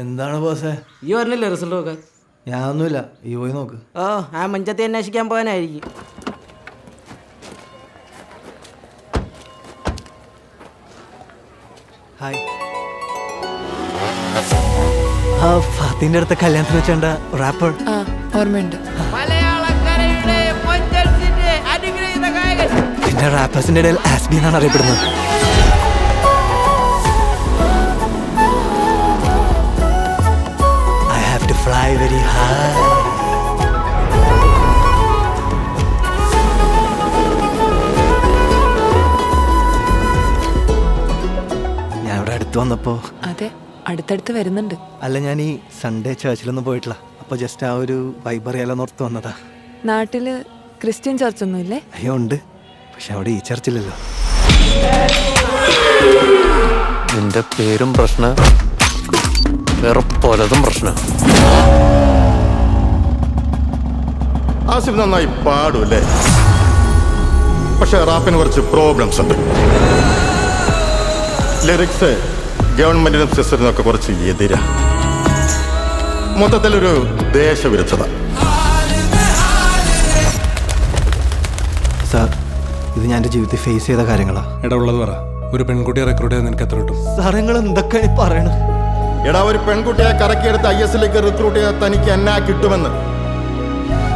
എന്താണ് ബോസേ? ഈ പറഞ്ഞില്ലേ റിസൾട്ട് നോക്കാൻ? ഞാനൊന്നുമില്ല, ഈ പോയി നോക്ക്. ഓ, ആ മഞ്ചത്തെ അന്വേഷിക്കാൻ പോകാനായിരിക്കും. ഹായ്. ആ ഫാത്തിന്റെ അടുത്ത കല്യാണത്തിന് വെച്ചേണ്ട റാപ്പർ ഓർമ്മയുണ്ട്. പിന്നെ റാപ്പേഴ്സിന്റെ ഇടയിൽ ആസ്ബി എന്നാണ് അറിയപ്പെടുന്നത്. I have to fly very high. ഞാൻ ഇവിടെ അടുത്ത് വന്നപ്പോ അതെ, അടുത്തടുത്ത് വരുന്നുണ്ട്. അല്ല, ഞാൻ ഈ സൺഡേ ചേർച്ചിലൊന്നും പോയിട്ടില്ല. അപ്പൊ ജസ്റ്റ് ആ ഒരു വൈബ് അറിയാലോ ഓർത്ത് വന്നതാ. നാട്ടില് ക്രിസ്ത്യൻ ചർച്ചൊന്നും ഇല്ലേ? അയ്യോ ഉണ്ട്, പക്ഷെ അവിടെ ഈ ചർച്ചില്ലല്ലോ. നിന്റെ പേരും പ്രശ്നം, വേറെ പലതും പ്രശ്നം. ആസിഫ് നന്നായി പാടും അല്ലേ? പക്ഷെ റാപ്പിന് കുറച്ച് പ്രോബ്ലംസ് ഉണ്ട്. ലിറിക്സ് ഗവൺമെന്റിനും സിസ്റ്ററിനും ഒക്കെ കുറച്ച് എതിരാ. മൊത്തത്തിലൊരു ദേശവിരുദ്ധത. സാർ, ഇത് ഞാൻ എൻ്റെ ജീവിതത്തിൽ ഫേസ് ചെയ്ത കാര്യങ്ങളാ. ഉള്ളത് പറ. ഒരു പെൺകുട്ടിയെ റിക്രൂട്ട് ചെയ്യാൻ നിനക്ക് എത്ര കിട്ടും? സാർ, നിങ്ങൾ എന്തൊക്കെയാണ് പറയണത്? എടാ, ഒരു പെൺകുട്ടിയെ കറക്കിയെടുത്ത് IS റിക്രൂട്ട് ചെയ്യാൻ തനിക്ക് എന്നാ കിട്ടുമെന്ന്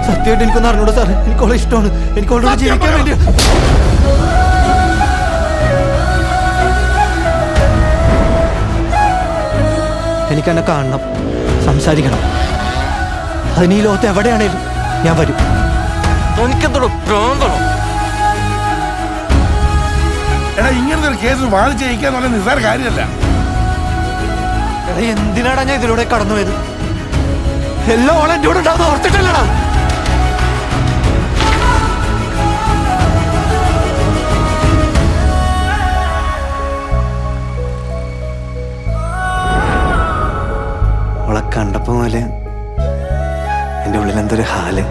സത്യമായിട്ട് എനിക്കൊന്നും അറിഞ്ഞൂടാ സാർ. എനിക്കോളെ ഇഷ്ടമാണ്. എനിക്കോളോട് ജീവിക്കാൻ വേണ്ടി. എനിക്കെന്നെ കാണണം, സംസാരിക്കണം. അതിന് ഈ ലോകത്ത് എവിടെയാണേലും ഞാൻ വരും. എടാ, ഇങ്ങനത്തെ ഒരു കേസ് വാദിച്ച് ജയിക്കാന്ന് പറഞ്ഞാൽ നിസ്സാര കാര്യമല്ല. എടാ, എന്തിനാടാ ഞാൻ ഇതിലൂടെ കടന്നു പോയത്? എല്ലാം ഓളെ എൻ്റെ കൂടെ ഉണ്ടാവുന്ന ഓർത്തിട്ടല്ലടാ. അവളെ കണ്ടപ്പോ പോലെ എൻ്റെ ഉള്ളിൽ എന്തൊരു ഹാല്.